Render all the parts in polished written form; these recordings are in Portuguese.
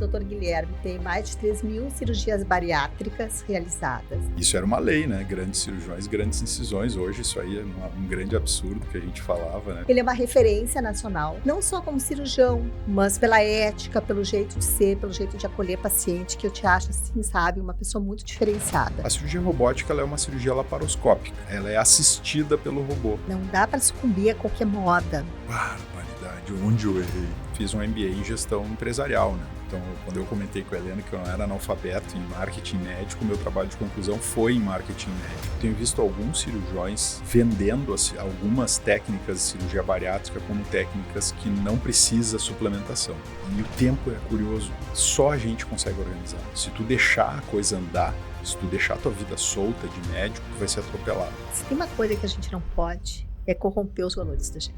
Dr. Guilherme tem mais de 3.000 cirurgias bariátricas realizadas. Isso era uma lei, né? Grandes cirurgiões, grandes incisões. Hoje isso aí é um grande absurdo que a gente falava, né? Ele é uma referência nacional, não só como cirurgião, mas pela ética, pelo jeito de ser, pelo jeito de acolher paciente, que eu te acho, assim, sabe, uma pessoa muito diferenciada. A cirurgia robótica ela é uma cirurgia laparoscópica. Ela é assistida pelo robô. Não dá para sucumbir a qualquer moda. Barbaridade, onde eu errei? Fiz um MBA em gestão empresarial, né? Então, quando eu comentei com a Helena que eu não era analfabeto em marketing médico, meu trabalho de conclusão foi em marketing médico. Tenho visto alguns cirurgiões vendendo algumas técnicas de cirurgia bariátrica como técnicas que não precisa suplementação. E o tempo é curioso, só a gente consegue organizar. Se tu deixar a coisa andar, se tu deixar a tua vida solta de médico, tu vai ser atropelado. Se tem uma coisa que a gente não pode, é corromper os valores da gente.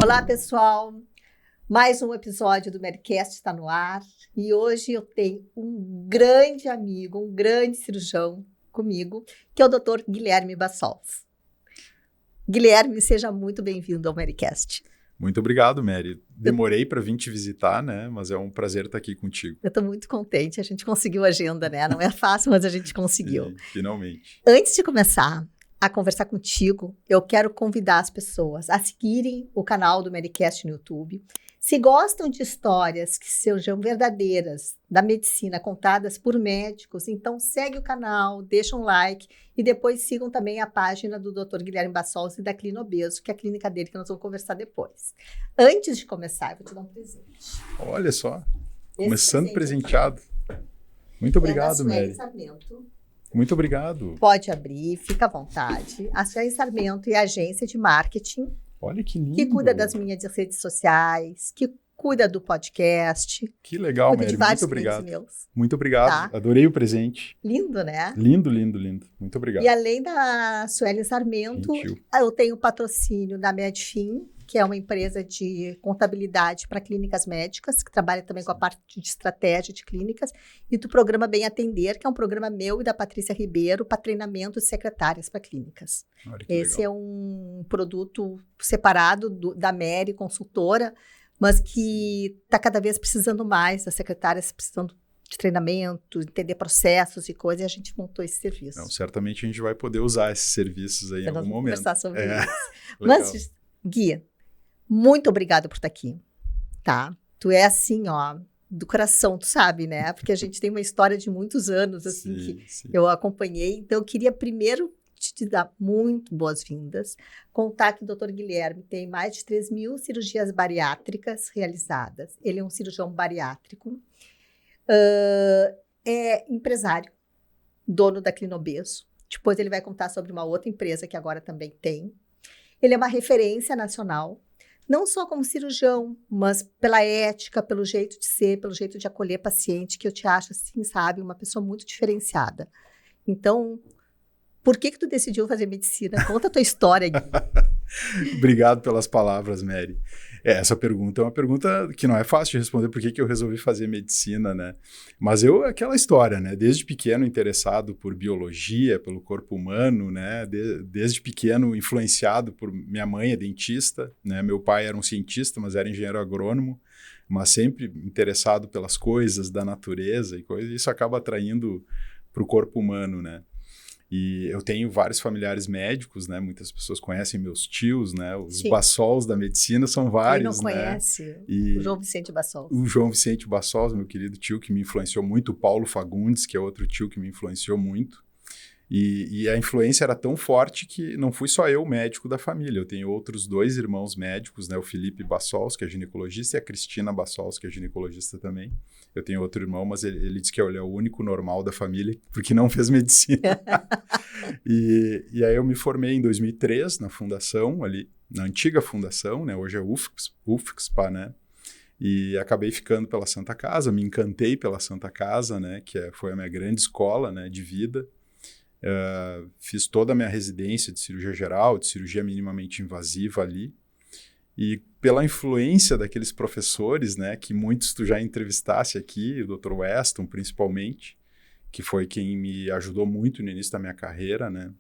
Olá, pessoal! Mais um episódio do Medcast está no ar e hoje eu tenho um grande amigo, um grande cirurgião comigo, que é o Dr. Guilherme Bassols. Guilherme, seja muito bem-vindo ao Medcast. Muito obrigado, Mary. Demorei para vir te visitar, né? Mas é um prazer estar aqui contigo. Eu estou muito contente, a gente conseguiu a agenda, né? Não é fácil, mas a gente conseguiu. Sim, finalmente. Antes de começar a conversar contigo, eu quero convidar as pessoas a seguirem o canal do Medcast no YouTube. Se gostam de histórias que sejam verdadeiras da medicina contadas por médicos, então segue o canal, deixa um like e depois sigam também a página do Dr. Guilherme Bassols e da Clinobeso, que é a clínica dele que nós vamos conversar depois. Antes de começar, eu vou te dar um presente. Olha só, Esse começando presente presenteado. Muito obrigado, é da Mary. Sueli Sarmento. Muito obrigado. Pode abrir, fica à vontade. A Sueli Sarmento é a agência de marketing. Olha que lindo. Que cuida das minhas redes sociais, que cuida do podcast. Que legal, cuida Mary. de vários Muito obrigado. meus. Muito obrigado. Tá. Adorei o presente. Lindo, né? Lindo, lindo, lindo. Muito obrigado. E além da Sueli Sarmento, Gentil. eu tenho o patrocínio da Medfin, que é uma empresa de contabilidade para clínicas médicas, que trabalha também com a parte de estratégia de clínicas, e do programa Bem Atender, que é um programa meu e da Patrícia Ribeiro para treinamento de secretárias para clínicas. Olha que Esse legal. é um produto separado da Mary, consultora, mas que está cada vez precisando mais, das secretárias precisando de treinamento, entender processos e coisas, e a gente montou esse serviço. Não, certamente a gente vai poder usar esses serviços aí em Nós algum vamos momento. conversar sobre isso. Legal. Mas, Gui, muito obrigada por estar aqui, tá? Tu é assim, ó, do coração, tu sabe, né? Porque a gente tem uma história de muitos anos, assim, que Sim. eu acompanhei. Então, eu queria primeiro te dar muito boas-vindas, contar que o Dr. Guilherme tem mais de 3.000 cirurgias bariátricas realizadas. Ele é um cirurgião bariátrico, é empresário, dono da Clinobeso. Depois ele vai contar sobre uma outra empresa que agora também tem. Ele é uma referência nacional, não só como cirurgião, mas pela ética, pelo jeito de ser, pelo jeito de acolher paciente, que eu te acho, assim, sabe, uma pessoa muito diferenciada. Então, por que tu decidiu fazer medicina? Conta a tua história, Gui. Obrigado pelas palavras, Mary. Essa pergunta é uma pergunta que não é fácil de responder, por que eu resolvi fazer medicina, né? Mas aquela história, né? Desde pequeno interessado por biologia, pelo corpo humano, né? Desde pequeno influenciado por minha mãe, é dentista, né? Meu pai era um cientista, mas era engenheiro agrônomo, mas sempre interessado pelas coisas da natureza e coisas, e isso acaba atraindo para o corpo humano, né? E eu tenho vários familiares médicos, né? Muitas pessoas conhecem meus tios, né? Os Sim. Bassols da medicina são vários, Quem não né? conhece E o João Vicente Bassols? o João Vicente Bassols, meu querido tio, que me influenciou muito, o Paulo Fagundes, que é outro tio que me influenciou muito. E a influência era tão forte que não fui só eu o médico da família, eu tenho outros 2 irmãos médicos, né? O Felipe Bassols, que é ginecologista, e a Cristina Bassols, que é ginecologista também. Eu tenho outro irmão, mas ele diz que ele é o único normal da família, porque não fez medicina. E aí eu me formei em 2003 na fundação, ali, na antiga fundação, né? Hoje é UFSPA, né? E acabei ficando pela Santa Casa, me encantei pela Santa Casa, né? Que foi a minha grande escola, né? De vida. Fiz toda a minha residência de cirurgia geral, de cirurgia minimamente invasiva ali. E pela influência daqueles professores, né, que muitos tu já entrevistasse aqui, o Dr. Weston principalmente, que foi quem me ajudou muito no início da minha carreira, né?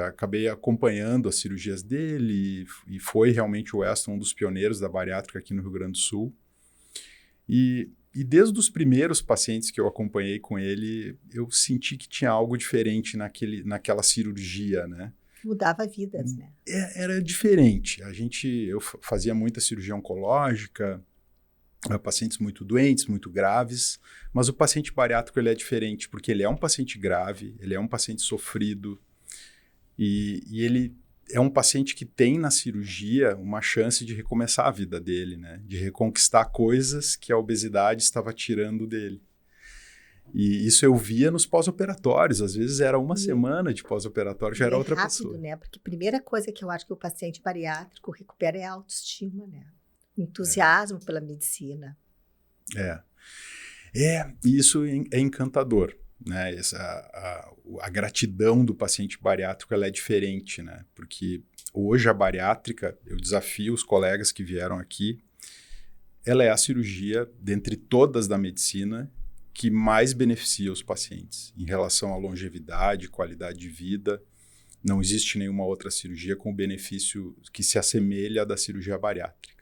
Acabei acompanhando as cirurgias dele e foi realmente o Weston um dos pioneiros da bariátrica aqui no Rio Grande do Sul. E desde os primeiros pacientes que eu acompanhei com ele, eu senti que tinha algo diferente naquela cirurgia, né? Mudava vidas, né? Era diferente. Eu fazia muita cirurgia oncológica, pacientes muito doentes, muito graves, mas o paciente bariátrico ele é diferente, porque ele é um paciente grave, ele é um paciente sofrido, e ele é um paciente que tem na cirurgia uma chance de recomeçar a vida dele, né? De reconquistar coisas que a obesidade estava tirando dele. E isso eu via nos pós-operatórios, às vezes era uma semana de pós-operatório, já era outra rápido, pessoa. Né? Porque a primeira coisa que eu acho que o paciente bariátrico recupera é a autoestima, né? O entusiasmo pela medicina. Isso é encantador. Né? A gratidão do paciente bariátrico ela é diferente, né? Porque hoje a bariátrica, eu desafio os colegas que vieram aqui, ela é a cirurgia, dentre todas da medicina, que mais beneficia os pacientes em relação à longevidade, qualidade de vida. Não existe nenhuma outra cirurgia com benefício que se assemelha à da cirurgia bariátrica.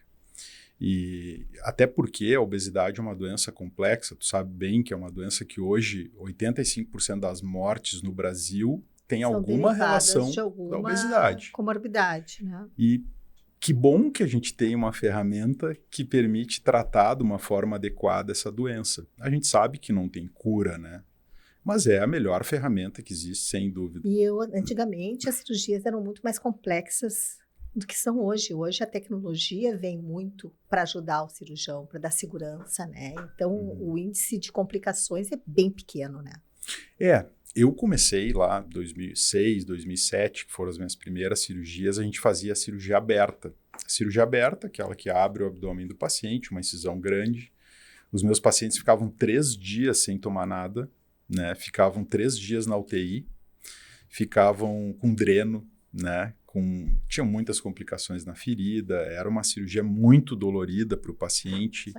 E até porque a obesidade é uma doença complexa, tu sabe bem que é uma doença que hoje 85% das mortes no Brasil tem alguma relação com a obesidade. Comorbidade, né? E que bom que a gente tem uma ferramenta que permite tratar de uma forma adequada essa doença. A gente sabe que não tem cura, né? Mas é a melhor ferramenta que existe, sem dúvida. E antigamente as cirurgias eram muito mais complexas do que são hoje. Hoje a tecnologia vem muito para ajudar o cirurgião, para dar segurança, né? Então o índice de complicações é bem pequeno, né? Eu comecei lá em 2006, 2007, que foram as minhas primeiras cirurgias, a gente fazia a cirurgia aberta. A cirurgia aberta, aquela que abre o abdômen do paciente, uma incisão grande. Os meus pacientes ficavam 3 dias sem tomar nada, né? Ficavam 3 dias na UTI, ficavam com dreno, né? Tinham muitas complicações na ferida, era uma cirurgia muito dolorida para o paciente.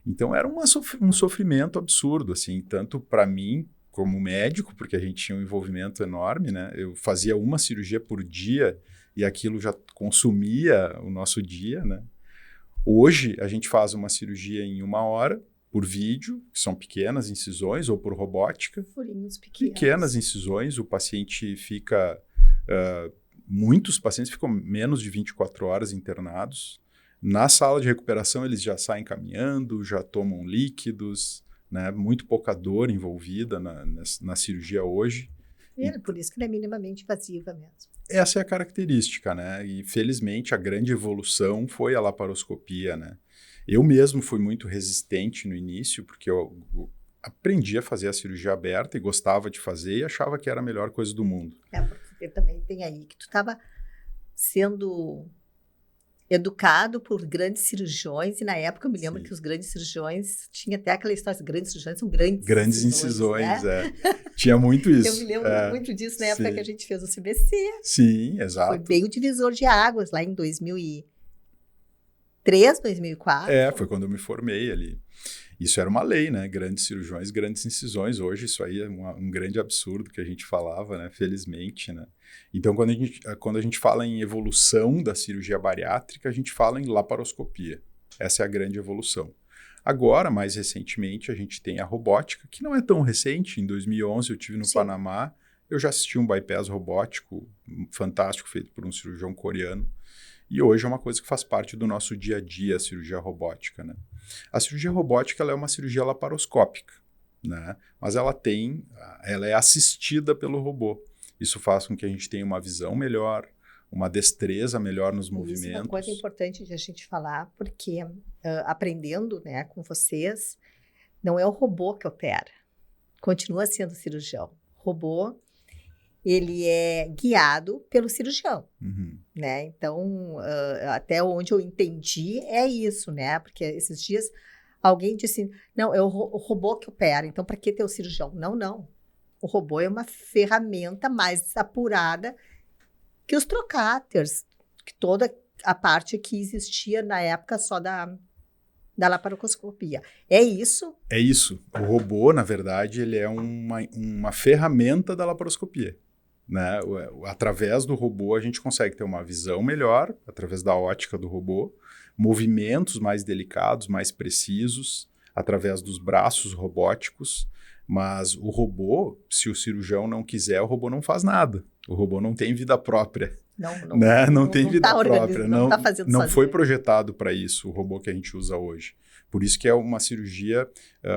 Então era um sofrimento absurdo, assim, tanto para mim como médico, porque a gente tinha um envolvimento enorme, né? Eu fazia uma cirurgia por dia e aquilo já consumia o nosso dia, né? Hoje a gente faz uma cirurgia em 1 hora, por vídeo, que são pequenas incisões, ou por robótica. Furinhos pequenos. Pequenas incisões, o paciente fica... muitos pacientes ficam menos de 24 horas internados. Na sala de recuperação, eles já saem caminhando, já tomam líquidos, né? Muito pouca dor envolvida na cirurgia hoje. Por isso que não é minimamente invasiva mesmo. Essa é a característica, né? E felizmente a grande evolução foi a laparoscopia, né? Eu mesmo fui muito resistente no início, porque eu aprendi a fazer a cirurgia aberta e gostava de fazer e achava que era a melhor coisa do mundo. Porque também tem aí que tu estava sendo educado por grandes cirurgiões, e na época eu me lembro que os grandes cirurgiões, tinha até aquela história, os grandes cirurgiões são grandes incisões, né? Tinha muito isso. Eu me lembro muito disso na época que a gente fez o CBC. Sim, exato. Foi bem o divisor de águas, lá em 2003, 2004. Foi quando eu me formei ali. Isso era uma lei, né? Grandes cirurgiões, grandes incisões. Hoje isso aí é um grande absurdo que a gente falava, né? Felizmente, né? Então, quando a gente fala em evolução da cirurgia bariátrica, a gente fala em laparoscopia. Essa é a grande evolução. Agora, mais recentemente, a gente tem a robótica, que não é tão recente. Em 2011 eu estive no Panamá, eu já assisti um bypass robótico fantástico feito por um cirurgião coreano. E hoje é uma coisa que faz parte do nosso dia a dia, a cirurgia robótica, né? A cirurgia robótica ela é uma cirurgia laparoscópica, né? Mas ela é assistida pelo robô. Isso faz com que a gente tenha uma visão melhor, uma destreza melhor nos movimentos. Isso é uma coisa importante de a gente falar, porque aprendendo, né, com vocês, não é o robô que opera, continua sendo o cirurgião. O robô, ele é guiado pelo cirurgião, né? Então, até onde eu entendi é isso, né? Porque esses dias alguém disse, não, é o robô que opera, então para que ter o cirurgião? Não. O robô é uma ferramenta mais apurada que os trocáteres, que toda a parte que existia na época só da da laparoscopia. É isso? É isso. O robô, na verdade, ele é uma ferramenta da laparoscopia. Né? Através do robô, a gente consegue ter uma visão melhor, através da ótica do robô, movimentos mais delicados, mais precisos, através dos braços robóticos. Mas o robô, se o cirurgião não quiser, o robô não faz nada. O robô não tem vida própria. Não tem vida própria. Não foi projetado para isso o robô que a gente usa hoje. Por isso que é uma cirurgia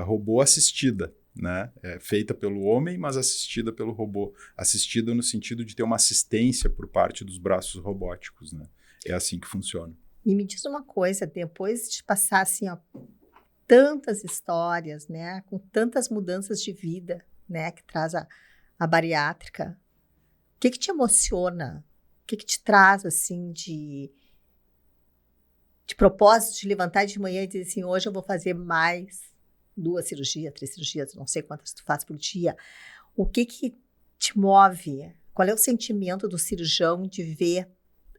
robô assistida, né? É feita pelo homem, mas assistida pelo robô. Assistida no sentido de ter uma assistência por parte dos braços robóticos, né? É assim que funciona. E me diz uma coisa, depois de passar assim, ó, tantas histórias, né? Com tantas mudanças de vida, né? Que traz a bariátrica, o que te emociona? O que te traz, assim, de propósito de levantar de manhã e dizer assim, hoje eu vou fazer mais 2 cirurgias, 3 cirurgias, não sei quantas tu faz por dia. O que te move? Qual é o sentimento do cirurgião de ver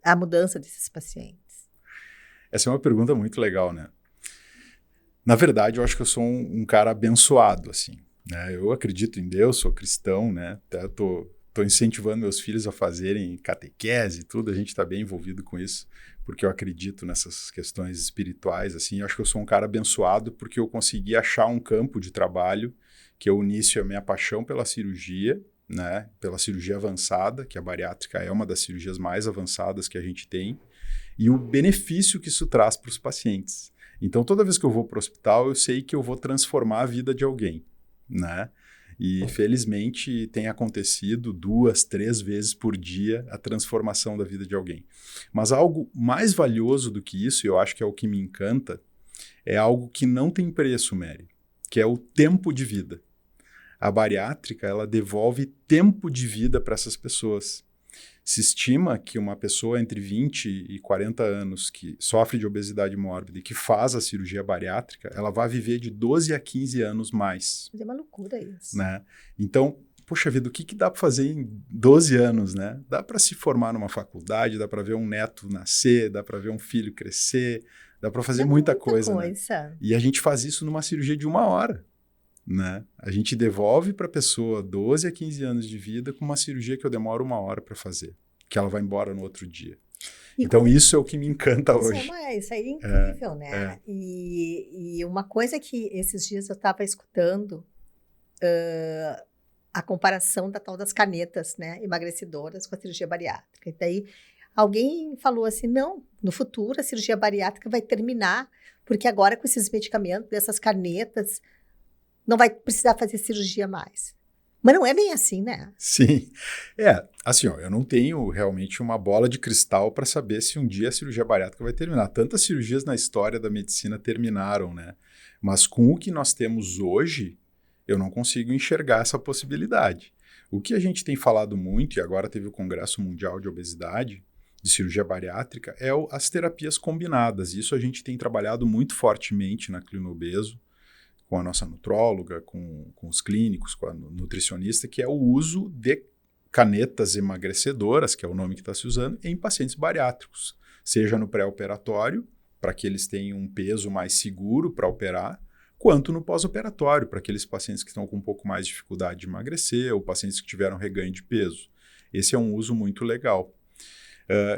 a mudança desses pacientes? Essa é uma pergunta muito legal, né? Na verdade, eu acho que eu sou um cara abençoado, assim, né? Eu acredito em Deus, sou cristão, né? Até tô incentivando meus filhos a fazerem catequese e tudo, a gente está bem envolvido com isso, porque eu acredito nessas questões espirituais, assim. Eu acho que eu sou um cara abençoado porque eu consegui achar um campo de trabalho que eu unisse a minha paixão pela cirurgia, né? Pela cirurgia avançada, que a bariátrica é uma das cirurgias mais avançadas que a gente tem, e o benefício que isso traz para os pacientes. Então, toda vez que eu vou para o hospital, eu sei que eu vou transformar a vida de alguém, né? E, felizmente, tem acontecido 2, 3 vezes por dia a transformação da vida de alguém. Mas algo mais valioso do que isso, e eu acho que é o que me encanta, é algo que não tem preço, Mary, que é o tempo de vida. A bariátrica, ela devolve tempo de vida para essas pessoas. Se estima que uma pessoa entre 20 e 40 anos que sofre de obesidade mórbida e que faz a cirurgia bariátrica, ela vai viver de 12 a 15 anos mais. É uma loucura isso. Né? Então, poxa vida, o que dá para fazer em 12 anos? Né? Dá para se formar numa faculdade, dá para ver um neto nascer, dá para ver um filho crescer, dá para fazer muita coisa. Né? E a gente faz isso numa cirurgia de 1 hora. Né? A gente devolve para a pessoa 12 a 15 anos de vida com uma cirurgia que eu demoro 1 hora para fazer, que ela vai embora no outro dia. Então, isso é o que me encanta hoje. Isso aí é incrível, né? E uma coisa que esses dias eu estava escutando, a comparação da tal das canetas, né, emagrecedoras com a cirurgia bariátrica. E daí alguém falou assim, não, no futuro a cirurgia bariátrica vai terminar, porque agora com esses medicamentos, dessas canetas, não vai precisar fazer cirurgia mais. Mas não é bem assim, né? Sim. Assim, ó, eu não tenho realmente uma bola de cristal para saber se um dia a cirurgia bariátrica vai terminar. Tantas cirurgias na história da medicina terminaram, né? Mas com o que nós temos hoje, eu não consigo enxergar essa possibilidade. O que a gente tem falado muito, e agora teve o Congresso Mundial de Obesidade, de cirurgia bariátrica, é as terapias combinadas. Isso a gente tem trabalhado muito fortemente na Clinobeso, com a nossa nutróloga, com os clínicos, com a nutricionista, que é o uso de canetas emagrecedoras, que é o nome que está se usando, em pacientes bariátricos, seja no pré-operatório, para que eles tenham um peso mais seguro para operar, quanto no pós-operatório, para aqueles pacientes que estão com um pouco mais de dificuldade de emagrecer ou pacientes que tiveram reganho de peso. Esse é um uso muito legal.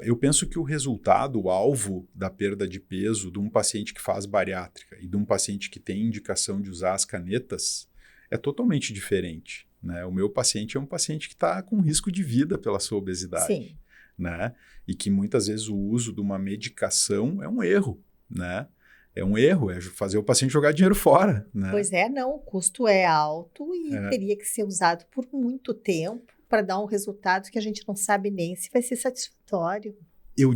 Eu penso que o resultado, o alvo da perda de peso de um paciente que faz bariátrica e de um paciente que tem indicação de usar as canetas é totalmente diferente. Né? O meu paciente é um paciente que está com risco de vida pela sua obesidade. Sim. Né? E que muitas vezes o uso de uma medicação é um erro. Né? É um erro, é fazer o paciente jogar dinheiro fora. Né? Pois é, não, o custo é alto e teria que ser usado por muito tempo para dar um resultado que a gente não sabe nem se vai ser satisfatório. Eu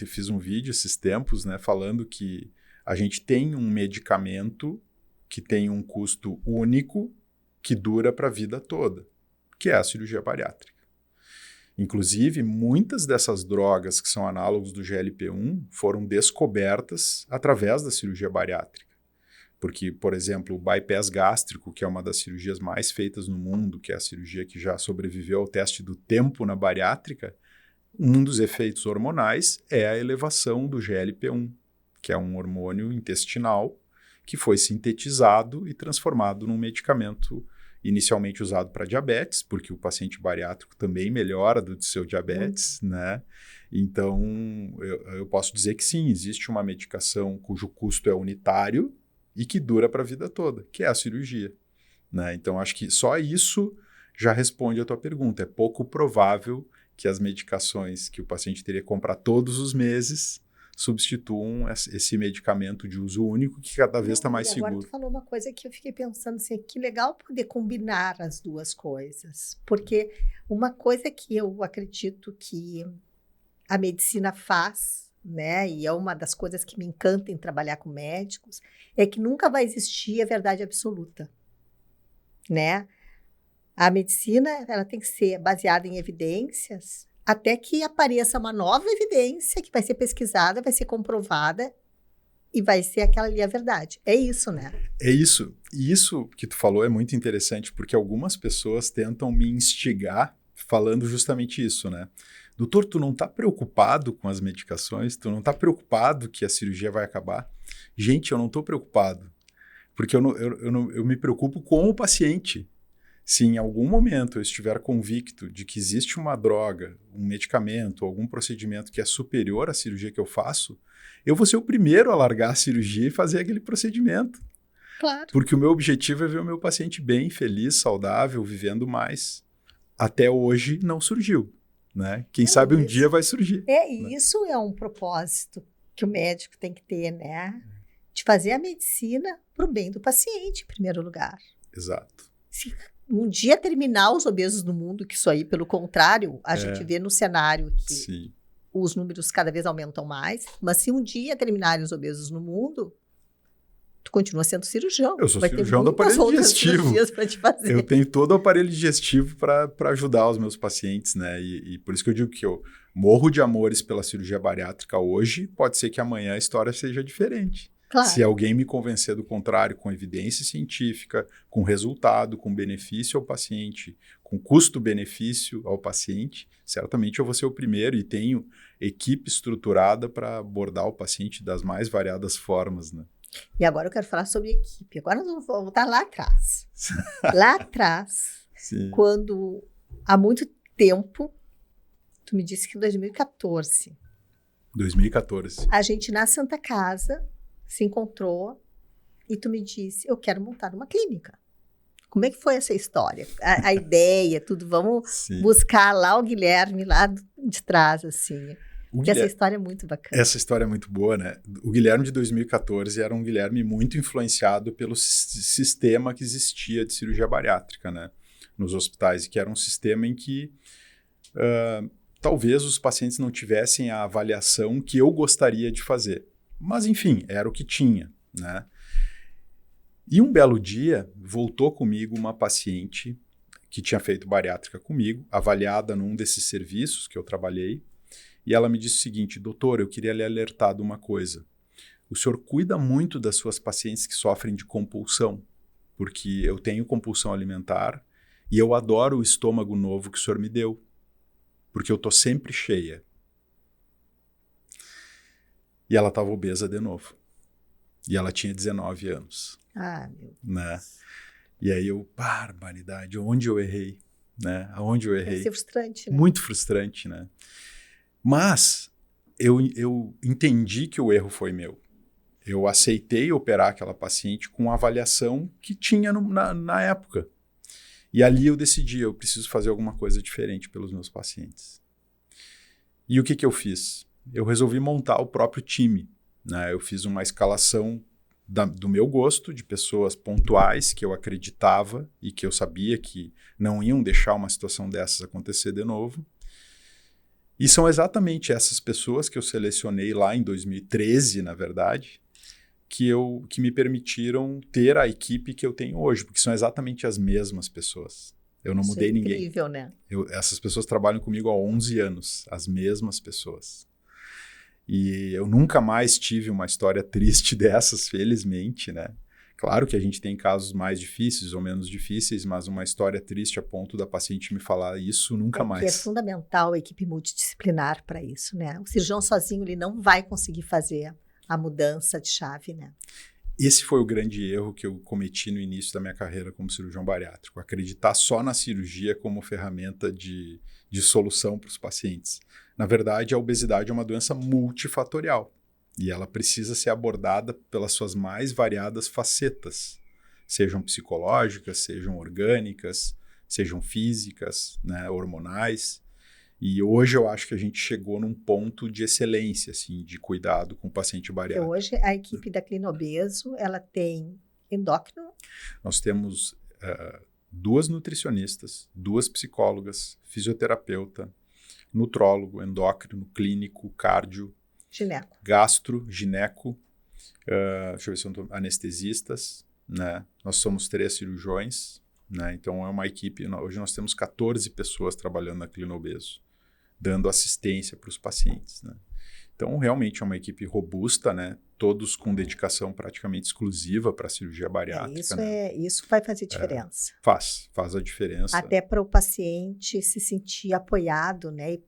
fiz um vídeo esses tempos, né, falando que a gente tem um medicamento que tem um custo único que dura para a vida toda, que é a cirurgia bariátrica. Inclusive, muitas dessas drogas que são análogos do GLP-1 foram descobertas através da cirurgia bariátrica. Porque, por exemplo, o bypass gástrico, que é uma das cirurgias mais feitas no mundo, que é a cirurgia que já sobreviveu ao teste do tempo na bariátrica, um dos efeitos hormonais é a elevação do GLP-1, que é um hormônio intestinal que foi sintetizado e transformado num medicamento inicialmente usado para diabetes, porque o paciente bariátrico também melhora do seu diabetes, né? Então, eu posso dizer que sim, existe uma medicação cujo custo é unitário e que dura para a vida toda, que é a cirurgia, né? Então, acho que só isso já responde a tua pergunta. É pouco provável que as medicações que o paciente teria que comprar todos os meses substituam esse medicamento de uso único que cada vez está mais seguro. Agora tu falou uma coisa que eu fiquei pensando assim, que legal poder combinar as duas coisas, porque uma coisa que eu acredito que a medicina faz, né, e é uma das coisas que me encanta em trabalhar com médicos, é que nunca vai existir a verdade absoluta, né? A medicina, ela tem que ser baseada em evidências, até que apareça uma nova evidência que vai ser pesquisada, vai ser comprovada e vai ser aquela ali a verdade. É isso, né? É isso. E isso que tu falou é muito interessante, porque algumas pessoas tentam me instigar falando justamente isso, né? Doutor, tu não tá preocupado com as medicações? Tu não tá preocupado que a cirurgia vai acabar? Gente, eu não tô preocupado, porque eu me preocupo com o paciente. Se em algum momento eu estiver convicto de que existe uma droga, um medicamento, algum procedimento que é superior à cirurgia que eu faço, eu vou ser o primeiro a largar a cirurgia e fazer aquele procedimento. Claro. Porque o meu objetivo é ver o meu paciente bem, feliz, saudável, vivendo mais. Até hoje não surgiu, né? Quem sabe um dia vai surgir. Isso é um propósito que o médico tem que ter, né? De fazer a medicina para o bem do paciente, em primeiro lugar. Exato. Se um dia terminar os obesos do mundo, que isso aí, pelo contrário, a gente vê no cenário que Sim. os números cada vez aumentam mais, mas se um dia terminarem os obesos no mundo, tu continua sendo cirurgião. Eu sou vai cirurgião ter do aparelho digestivo. Pra te fazer. Eu tenho todo o aparelho digestivo para ajudar os meus pacientes, né? E por isso que eu digo que eu morro de amores pela cirurgia bariátrica hoje, pode ser que amanhã a história seja diferente. Claro. Se alguém me convencer do contrário, com evidência científica, com resultado, com benefício ao paciente, com custo-benefício ao paciente, certamente eu vou ser o primeiro e tenho equipe estruturada para abordar o paciente das mais variadas formas, né? E agora eu quero falar sobre equipe. Agora nós vamos voltar lá atrás. Lá atrás, Sim. Quando há muito tempo, tu me disse que em 2014. 2014. A gente na Santa Casa se encontrou e tu me disse, eu quero montar uma clínica. Como é que foi essa história? A ideia, tudo, vamos Sim. buscar lá o Guilherme, lá de trás, assim. Porque essa história é muito bacana. Essa história é muito boa, né? O Guilherme de 2014 era um Guilherme muito influenciado pelo sistema que existia de cirurgia bariátrica, né? Nos hospitais, que era um sistema em que talvez os pacientes não tivessem a avaliação que eu gostaria de fazer. Mas, enfim, era o que tinha, né? E um belo dia, voltou comigo uma paciente que tinha feito bariátrica comigo, avaliada num desses serviços que eu trabalhei, e ela me disse o seguinte: doutor, eu queria lhe alertar de uma coisa. O senhor cuida muito das suas pacientes que sofrem de compulsão, porque eu tenho compulsão alimentar e eu adoro o estômago novo que o senhor me deu, porque eu estou sempre cheia. E ela estava obesa de novo. E ela tinha 19 anos. Ah, meu Deus. Né? E aí eu, barbaridade, onde eu errei? Né? Aonde eu errei? Deve ser frustrante, né? Muito frustrante, né? Mas eu entendi que o erro foi meu. Eu aceitei operar aquela paciente com a avaliação que tinha na época. E ali eu decidi, eu preciso fazer alguma coisa diferente pelos meus pacientes. E o que eu fiz? Eu resolvi montar o próprio time, né? Eu fiz uma escalação do meu gosto, de pessoas pontuais que eu acreditava e que eu sabia que não iam deixar uma situação dessas acontecer de novo. E são exatamente essas pessoas que eu selecionei lá em 2013, na verdade, que me permitiram ter a equipe que eu tenho hoje, porque são exatamente as mesmas pessoas. Eu não mudei ninguém. Isso é incrível, né? Essas pessoas trabalham comigo há 11 anos, as mesmas pessoas. E eu nunca mais tive uma história triste dessas, felizmente, né? Claro que a gente tem casos mais difíceis ou menos difíceis, mas uma história triste a ponto da paciente me falar isso nunca mais. É fundamental a equipe multidisciplinar para isso, né? O cirurgião sozinho ele não vai conseguir fazer a mudança de chave, né? Esse foi o grande erro que eu cometi no início da minha carreira como cirurgião bariátrico, acreditar só na cirurgia como ferramenta de solução para os pacientes. Na verdade, a obesidade é uma doença multifatorial e ela precisa ser abordada pelas suas mais variadas facetas, sejam psicológicas, sejam orgânicas, sejam físicas, né, hormonais. E hoje eu acho que a gente chegou num ponto de excelência, assim, de cuidado com o paciente bariátrico. Hoje a equipe da Clinobeso, ela tem endócrino. Nós temos 2 nutricionistas, 2 psicólogas, fisioterapeuta, nutrólogo, endócrino, clínico, cardio, Gineco. gastro, gineco, deixa eu ver se eu não tô, anestesistas, né? Nós somos 3 cirurgiões, né? Então é uma equipe, hoje nós temos 14 pessoas trabalhando na Clinobeso, dando assistência para os pacientes, né? Então, realmente é uma equipe robusta, né? Todos com dedicação praticamente exclusiva para a cirurgia bariátrica. Isso vai fazer diferença. Faz a diferença. Até para o paciente se sentir apoiado, né?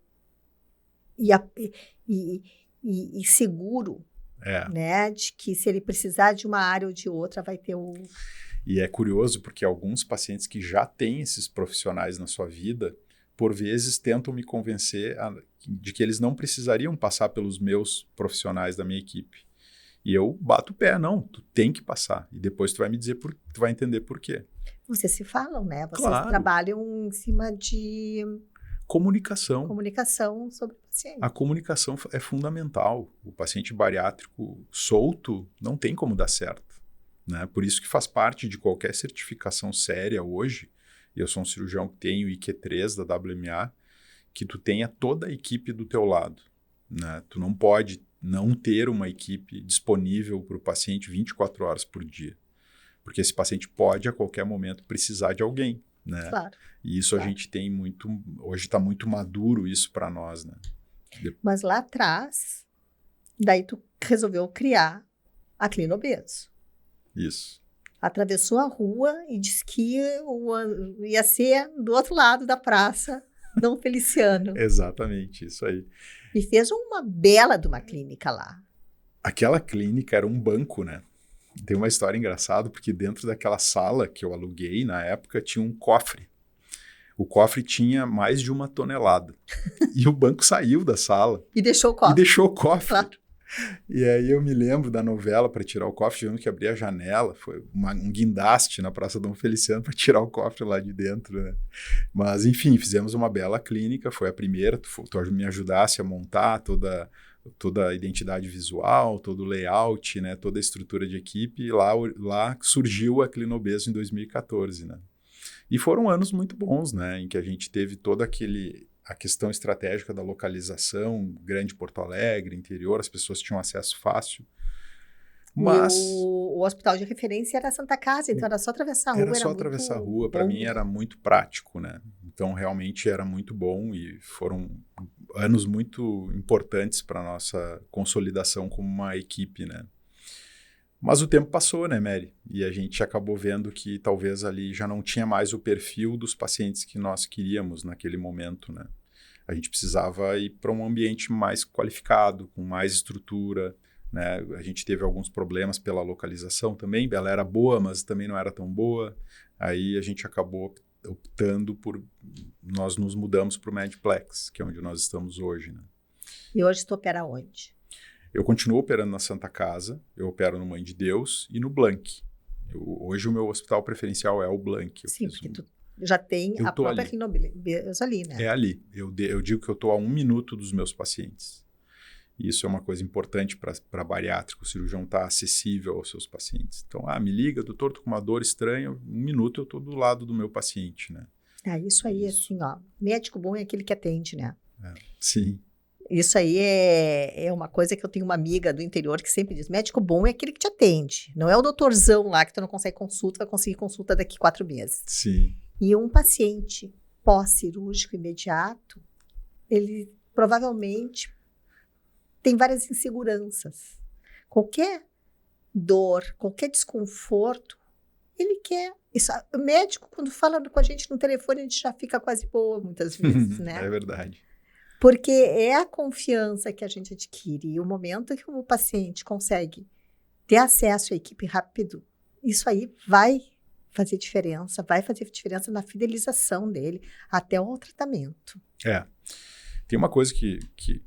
E seguro, né? De que se ele precisar de uma área ou de outra, vai ter o... E é curioso porque alguns pacientes que já têm esses profissionais na sua vida, por vezes tentam me convencer de que eles não precisariam passar pelos meus profissionais da minha equipe. E eu bato o pé, não, tu tem que passar. E depois tu vai me dizer, tu vai entender por quê. Vocês se falam, né? Vocês Claro. trabalham em cima de Comunicação. Comunicação sobre o paciente. A comunicação é fundamental. O paciente bariátrico solto não tem como dar certo, né? Por isso que faz parte de qualquer certificação séria hoje, e eu sou um cirurgião que tem o IQ3 da WMA, que tu tenha toda a equipe do teu lado, né? Tu não pode não ter uma equipe disponível para o paciente 24 horas por dia, porque esse paciente pode a qualquer momento precisar de alguém, né? Claro. E isso Claro. a gente tem muito, hoje está muito maduro isso para nós, né? Mas lá atrás, daí tu resolveu criar a Clinobeso. Isso. Atravessou a rua e disse que ia ser do outro lado da praça, Dom Feliciano. Exatamente, isso aí. E fez uma bela de uma clínica lá. Aquela clínica era um banco, né? Tem uma história engraçada, porque dentro daquela sala que eu aluguei na época tinha um cofre. O cofre tinha mais de 1 tonelada. E o banco saiu da sala. E deixou o cofre. E deixou o cofre. Claro. E aí eu me lembro da novela para tirar o cofre, tivemos que abrir a janela, foi um guindaste na Praça Dom Feliciano para tirar o cofre lá de dentro, né? Mas enfim, fizemos uma bela clínica, foi a primeira, tu me ajudasse a montar toda a identidade visual, todo o layout, né? Toda a estrutura de equipe, e lá surgiu a Clinobeso em 2014, né? E foram anos muito bons, né? Em que a gente teve toda a questão estratégica da localização, Grande Porto Alegre, interior, as pessoas tinham acesso fácil. Mas O hospital de referência era a Santa Casa, então era só atravessar a rua. era só atravessar a rua, para mim era muito prático, né? Então realmente era muito bom e foram anos muito importantes para a nossa consolidação como uma equipe, né? Mas o tempo passou, né, Mary? E a gente acabou vendo que talvez ali já não tinha mais o perfil dos pacientes que nós queríamos naquele momento, né? A gente precisava ir para um ambiente mais qualificado, com mais estrutura, né? A gente teve alguns problemas pela localização também. Ela era boa, mas também não era tão boa. Aí a gente acabou optando nós nos mudamos para o Medplex, que é onde nós estamos hoje, né? E hoje tu opera onde? Eu continuo operando na Santa Casa, eu opero no Mãe de Deus e no Blank. Hoje o meu hospital preferencial é o Blank. Sim, porque tu já tem a própria Clinobeso ali, né? É ali. Eu digo que eu estou a 1 minuto dos meus pacientes. E isso é uma coisa importante para bariátrico, o cirurgião estar acessível aos seus pacientes. Então, me liga, doutor, estou com uma dor estranha, 1 minuto eu estou do lado do meu paciente, né? Isso aí, assim, ó, médico bom é aquele que atende, né? Sim. Isso aí é uma coisa que eu tenho uma amiga do interior que sempre diz, médico bom é aquele que te atende, não é o doutorzão lá que tu não consegue consulta, vai conseguir consulta daqui 4 meses. Sim. E um paciente pós-cirúrgico imediato, ele provavelmente tem várias inseguranças. Qualquer dor, qualquer desconforto, ele quer. Isso, o médico, quando fala com a gente no telefone, a gente já fica quase boa muitas vezes, né? É verdade. Porque é a confiança que a gente adquire e o momento que o paciente consegue ter acesso à equipe rápido, isso aí vai fazer diferença na fidelização dele até o tratamento. Tem uma coisa que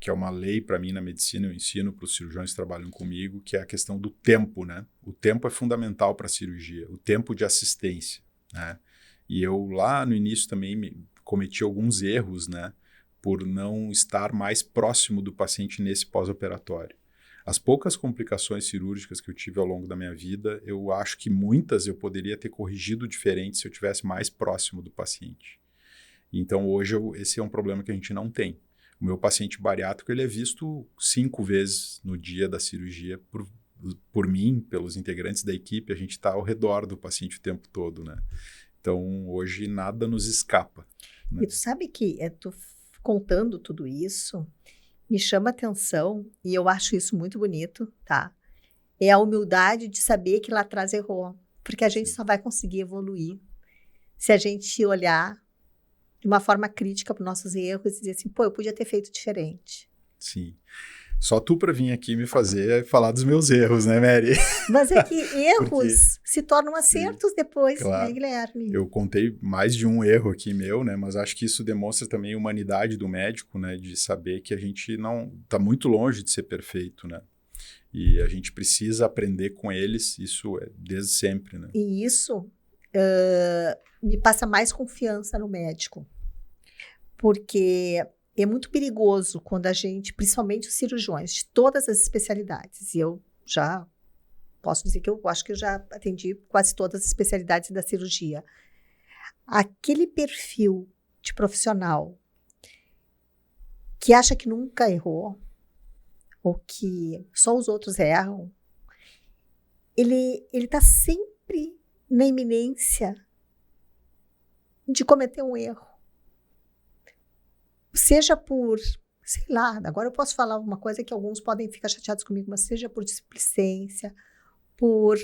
é uma lei para mim na medicina, eu ensino para os cirurgiões que trabalham comigo, que é a questão do tempo, né? O tempo é fundamental para a cirurgia, o tempo de assistência, né? E eu lá no início também cometi alguns erros, né? Por não estar mais próximo do paciente nesse pós-operatório. As poucas complicações cirúrgicas que eu tive ao longo da minha vida, eu acho que muitas eu poderia ter corrigido diferente se eu tivesse mais próximo do paciente. Então, hoje, esse é um problema que a gente não tem. O meu paciente bariátrico, ele é visto 5 vezes no dia da cirurgia por mim, pelos integrantes da equipe, a gente está ao redor do paciente o tempo todo, né? Então, hoje, nada nos escapa. Né? E tu sabe que tu contando tudo isso, me chama atenção, e eu acho isso muito bonito, tá? É a humildade de saber que lá atrás errou. Porque a gente só vai conseguir evoluir se a gente olhar de uma forma crítica para os nossos erros e dizer assim, pô, eu podia ter feito diferente. Sim. Só tu para vir aqui me falar dos meus erros, né, Mary? Mas é que erros se tornam acertos depois, claro. Né, Guilherme? Eu contei mais de um erro aqui meu, né, mas acho que isso demonstra também a humanidade do médico, né, de saber que a gente não está muito longe de ser perfeito, né? E a gente precisa aprender com eles, isso é desde sempre, né? E isso me passa mais confiança no médico, porque é muito perigoso quando a gente, principalmente os cirurgiões de todas as especialidades, e eu já posso dizer que eu acho que eu já atendi quase todas as especialidades da cirurgia, aquele perfil de profissional que acha que nunca errou, ou que só os outros erram, ele está sempre na iminência de cometer um erro. Seja por, sei lá, agora eu posso falar uma coisa que alguns podem ficar chateados comigo, mas seja por displicência, por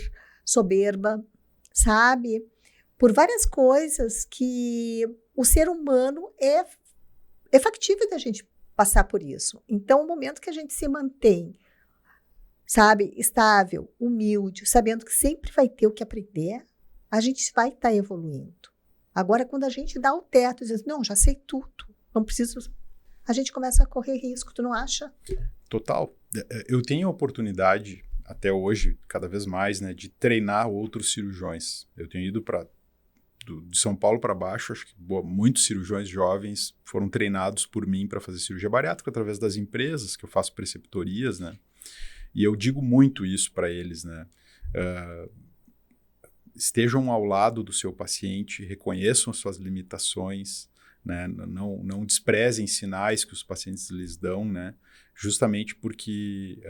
soberba, sabe? Por várias coisas que o ser humano é factível da gente passar por isso. Então, o momento que a gente se mantém, sabe, estável, humilde, sabendo que sempre vai ter o que aprender, a gente vai estar evoluindo. Agora, quando a gente dá o teto e diz, não, já sei tudo, não preciso, a gente começa a correr risco, tu não acha? Total. Eu tenho a oportunidade, até hoje, cada vez mais, né, de treinar outros cirurgiões. Eu tenho ido de São Paulo para baixo, acho que muitos cirurgiões jovens foram treinados por mim para fazer cirurgia bariátrica através das empresas, que eu faço preceptorias, né? E eu digo muito isso para eles, né? Estejam ao lado do seu paciente, reconheçam as suas limitações, né? Não desprezem sinais que os pacientes lhes dão, né? Justamente porque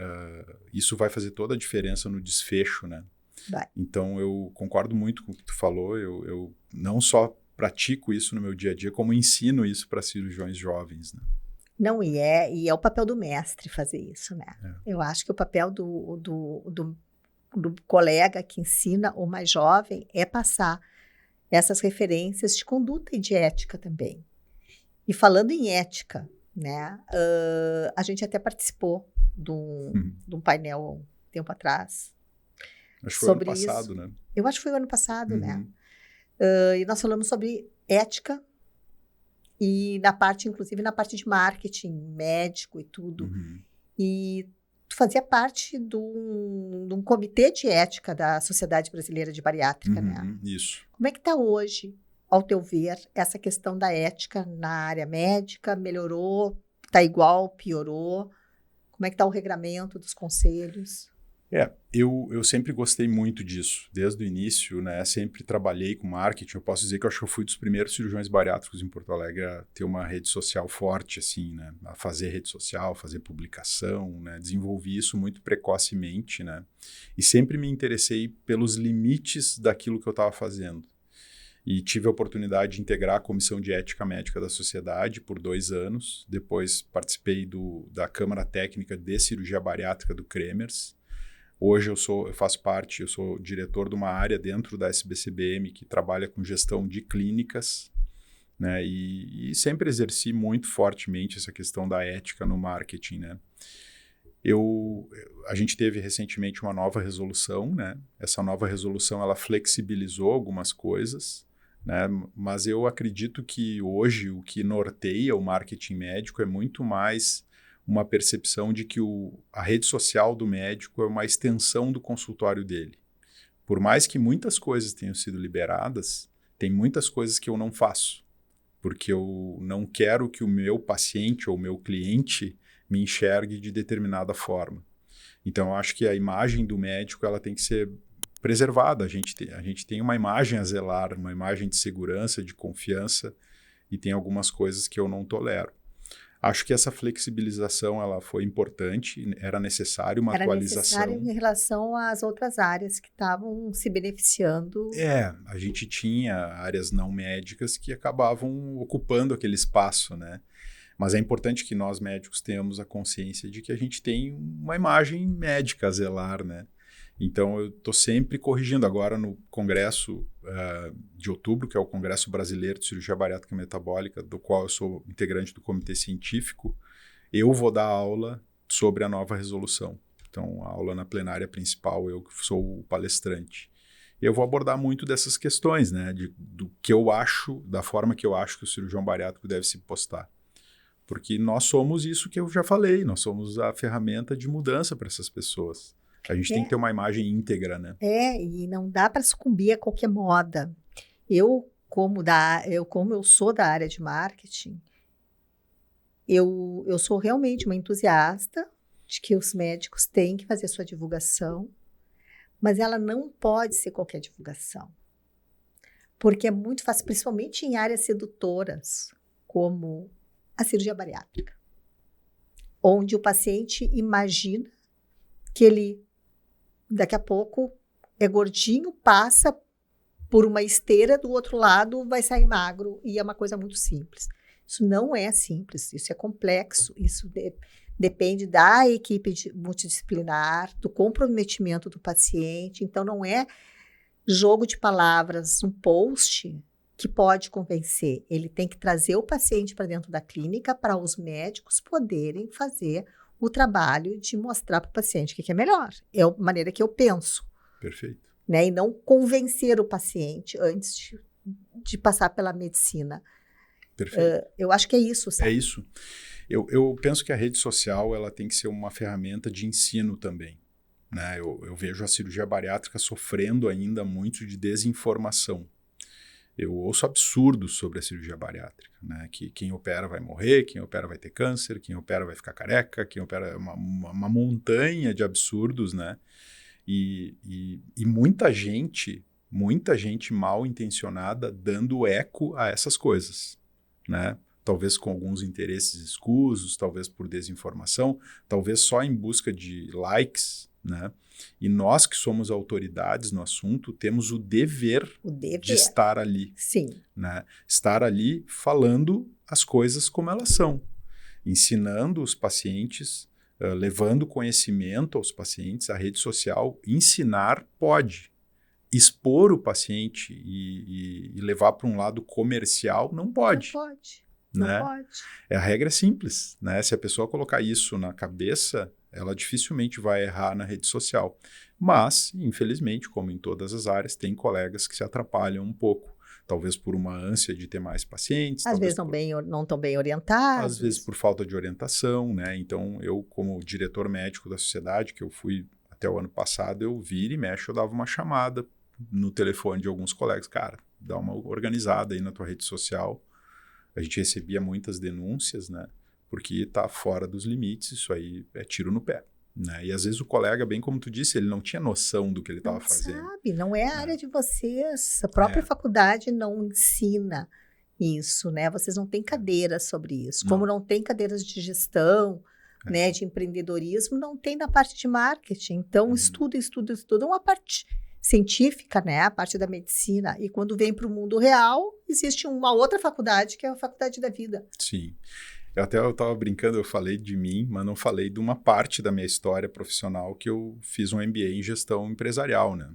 isso vai fazer toda a diferença no desfecho, né? Vai. Então, eu concordo muito com o que tu falou, eu não só pratico isso no meu dia a dia, como ensino isso para cirurgiões jovens, né? Não, e é o papel do mestre fazer isso, né? Eu acho que o papel do colega que ensina o mais jovem é passar essas referências de conduta e de ética também. E falando em ética, né? A gente até participou de um painel um tempo atrás. Acho que foi ano passado, né? Eu acho que foi o ano passado, né? E nós falamos sobre ética e inclusive na parte de marketing, médico e tudo. E tu fazia parte de um comitê de ética da Sociedade Brasileira de Bariátrica, né? Isso. Como é que está hoje, ao teu ver, essa questão da ética na área médica? Melhorou? Está igual? Piorou? Como é que está o regramento dos conselhos? Eu sempre gostei muito disso, desde o início, né? Sempre trabalhei com marketing. Eu posso dizer que eu acho que eu fui dos primeiros cirurgiões bariátricos em Porto Alegre a ter uma rede social forte, assim, né? A fazer rede social, fazer publicação, né? Desenvolvi isso muito precocemente, né? E sempre me interessei pelos limites daquilo que eu estava fazendo. E tive a oportunidade de integrar a Comissão de Ética Médica da Sociedade por 2 anos. Depois participei da Câmara Técnica de Cirurgia Bariátrica do Cremers. Hoje eu sou diretor de uma área dentro da SBCBM que trabalha com gestão de clínicas, né? E sempre exerci muito fortemente essa questão da ética no marketing, né? A gente teve recentemente uma nova resolução, né? Essa nova resolução, ela flexibilizou algumas coisas, né? Mas eu acredito que hoje o que norteia o marketing médico é muito mais uma percepção de que a rede social do médico é uma extensão do consultório dele. Por mais que muitas coisas tenham sido liberadas, tem muitas coisas que eu não faço, porque eu não quero que o meu paciente ou o meu cliente me enxergue de determinada forma. Então, eu acho que a imagem do médico ela tem que ser preservada. A gente tem uma imagem a zelar, uma imagem de segurança, de confiança, e tem algumas coisas que eu não tolero. Acho que essa flexibilização ela foi importante, era necessário uma atualização. Era necessário em relação às outras áreas que estavam se beneficiando. A gente tinha áreas não médicas que acabavam ocupando aquele espaço, né? Mas é importante que nós médicos tenhamos a consciência de que a gente tem uma imagem médica a zelar, né? Então, eu estou sempre corrigindo. Agora, no congresso de outubro, que é o Congresso Brasileiro de Cirurgia Bariátrica e Metabólica, do qual eu sou integrante do comitê científico, eu vou dar aula sobre a nova resolução. Então, a aula na plenária principal, eu sou o palestrante. Eu vou abordar muito dessas questões, né? Do que eu acho, da forma que eu acho que o cirurgião bariátrico deve se postar. Porque nós somos isso que eu já falei, nós somos a ferramenta de mudança para essas pessoas. A gente tem que ter uma imagem íntegra, né? E não dá para sucumbir a qualquer moda. Como eu sou da área de marketing, eu sou realmente uma entusiasta de que os médicos têm que fazer sua divulgação, mas ela não pode ser qualquer divulgação. Porque é muito fácil, principalmente em áreas sedutoras, como a cirurgia bariátrica, onde o paciente imagina que ele, daqui a pouco, é gordinho, passa por uma esteira, do outro lado vai sair magro, e é uma coisa muito simples. Isso não é simples, isso é complexo, isso depende da equipe multidisciplinar, do comprometimento do paciente, então não é jogo de palavras, um post que pode convencer. Ele tem que trazer o paciente para dentro da clínica para os médicos poderem fazer o trabalho de mostrar para o paciente o que é melhor. É a maneira que eu penso. Perfeito. Né? E não convencer o paciente antes de passar pela medicina. Perfeito. Eu acho que é isso, sabe? É isso. Eu penso que a rede social ela tem que ser uma ferramenta de ensino também. Né? Eu vejo a cirurgia bariátrica sofrendo ainda muito de desinformação. Eu ouço absurdos sobre a cirurgia bariátrica, né? Que quem opera vai morrer, quem opera vai ter câncer, quem opera vai ficar careca, quem opera uma montanha de absurdos, né? E muita gente mal intencionada dando eco a essas coisas, né? Talvez com alguns interesses escusos, talvez por desinformação, talvez só em busca de likes, né? E nós que somos autoridades no assunto, temos o dever de estar ali. Sim. Né? Estar ali falando as coisas como elas são, ensinando os pacientes, levando conhecimento aos pacientes. A rede social, ensinar pode. Expor o paciente e levar para um lado comercial, não pode. Não pode. Né? Não pode. A regra é simples, né? Se a pessoa colocar isso na cabeça, ela dificilmente vai errar na rede social. Mas, infelizmente, como em todas as áreas, tem colegas que se atrapalham um pouco. Talvez por uma ânsia de ter mais pacientes. Às vezes não estão bem orientados. Às vezes por falta de orientação, né? Então, eu, como diretor médico da sociedade, que eu fui até o ano passado, eu vira e mexe, eu dava uma chamada no telefone de alguns colegas. Cara, dá uma organizada aí na tua rede social. A gente recebia muitas denúncias, né? Porque está fora dos limites, isso aí é tiro no pé. Né? E às vezes o colega, bem como tu disse, ele não tinha noção do que ele estava fazendo. Sabe, não é a área de vocês. A própria faculdade não ensina isso, né? Vocês não têm cadeiras sobre isso. Como não tem cadeiras de gestão, né, de empreendedorismo, não tem na parte de marketing. Então, estuda. Uma parte científica, né? A parte da medicina. E quando vem para o mundo real, existe uma outra faculdade, que é a faculdade da vida. Sim. Eu estava brincando, eu falei de mim, mas não falei de uma parte da minha história profissional que eu fiz um MBA em gestão empresarial, né?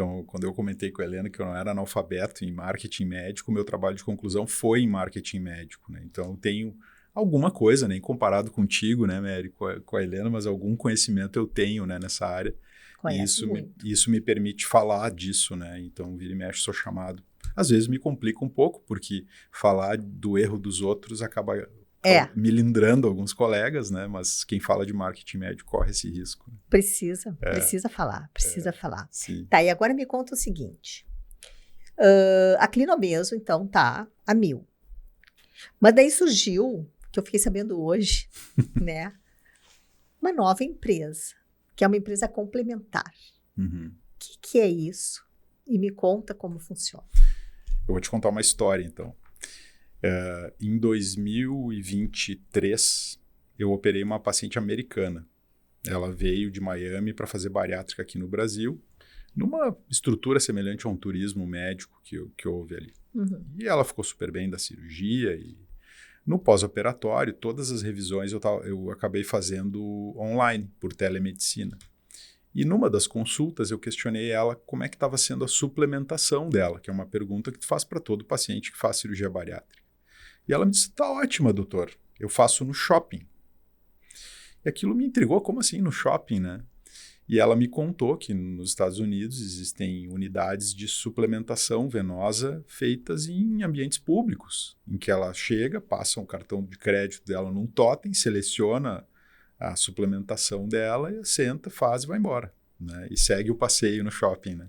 Então, quando eu comentei com a Helena que eu não era analfabeto em marketing médico, meu trabalho de conclusão foi em marketing médico, né? Então, eu tenho alguma coisa, nem comparado contigo, né, Mary, com a Helena, mas algum conhecimento eu tenho, né, nessa área. E Conhece muito. isso me permite falar disso, né? Então, vira e mexe, sou chamado. Às vezes me complica um pouco, porque falar do erro dos outros acaba milindrando alguns colegas, né? Mas quem fala de marketing médico corre esse risco. Precisa falar. Sim. Tá, e agora me conta o seguinte. A Clinomeso, então, tá a 1000. Mas daí surgiu, que eu fiquei sabendo hoje, né? Uma nova empresa, que é uma empresa complementar. Uhum. O que é isso? E me conta como funciona. Eu vou te contar uma história, então. Em 2023, eu operei uma paciente americana. Ela veio de Miami para fazer bariátrica aqui no Brasil, numa estrutura semelhante a um turismo médico que houve ali. Uhum. E ela ficou super bem da cirurgia e no pós-operatório, todas as revisões eu acabei fazendo online, por telemedicina. E numa das consultas eu questionei ela como é que estava sendo a suplementação dela, que é uma pergunta que tu faz para todo paciente que faz cirurgia bariátrica. E ela me disse, tá ótima, doutor, eu faço no shopping. E aquilo me intrigou, como assim no shopping, né? E ela me contou que nos Estados Unidos existem unidades de suplementação venosa feitas em ambientes públicos, em que ela chega, passa um cartão de crédito dela num totem, seleciona a suplementação dela, e senta, faz e vai embora, né? E segue o passeio no shopping, né?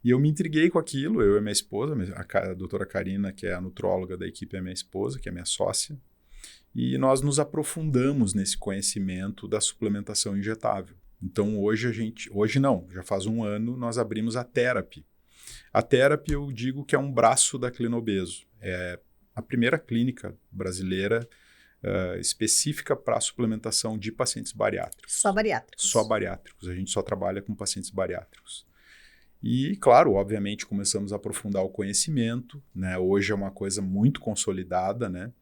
E eu me intriguei com aquilo, eu e minha esposa, a doutora Karina, que é a nutróloga da equipe, é minha esposa, que é minha sócia, e nós nos aprofundamos nesse conhecimento da suplementação injetável. Então hoje não, já faz um ano, nós abrimos a Therapy. A Therapy eu digo que é um braço da Clinomeso. É a primeira clínica brasileira específica para a suplementação de pacientes bariátricos. Só bariátricos? Só bariátricos, a gente só trabalha com pacientes bariátricos. E, claro, obviamente começamos a aprofundar o conhecimento, né? Hoje é uma coisa muito consolidada, né?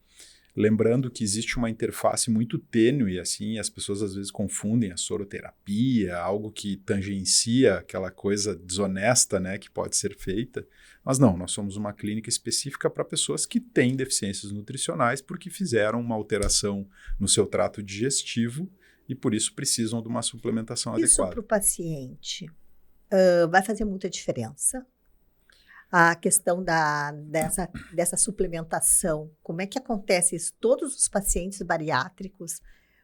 Lembrando que existe uma interface muito tênue, assim, as pessoas às vezes confundem a soroterapia, algo que tangencia aquela coisa desonesta, né, que pode ser feita. Mas não, nós somos uma clínica específica para pessoas que têm deficiências nutricionais porque fizeram uma alteração no seu trato digestivo e por isso precisam de uma suplementação adequada. Isso para o paciente vai fazer muita diferença? A questão dessa suplementação, como é que acontece isso? Todos os pacientes bariátricos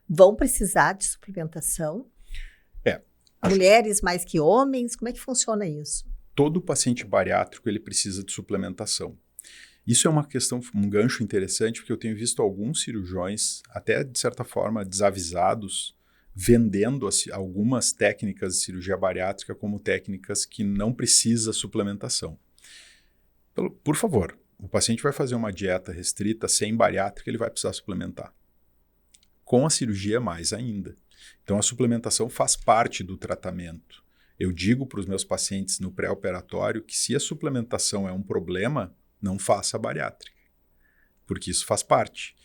vão precisar de suplementação? Mulheres mais que homens? Como é que funciona isso? Todo paciente bariátrico ele precisa de suplementação. Isso é uma questão, um gancho interessante, porque eu tenho visto alguns cirurgiões, até de certa forma desavisados, vendendo algumas técnicas de cirurgia bariátrica como técnicas que não precisa suplementação. Por favor, o paciente vai fazer uma dieta restrita sem bariátrica, ele vai precisar suplementar. Com a cirurgia, mais ainda. Então, a suplementação faz parte do tratamento. Eu digo para os meus pacientes no pré-operatório que se a suplementação é um problema, não faça bariátrica, porque isso faz parte.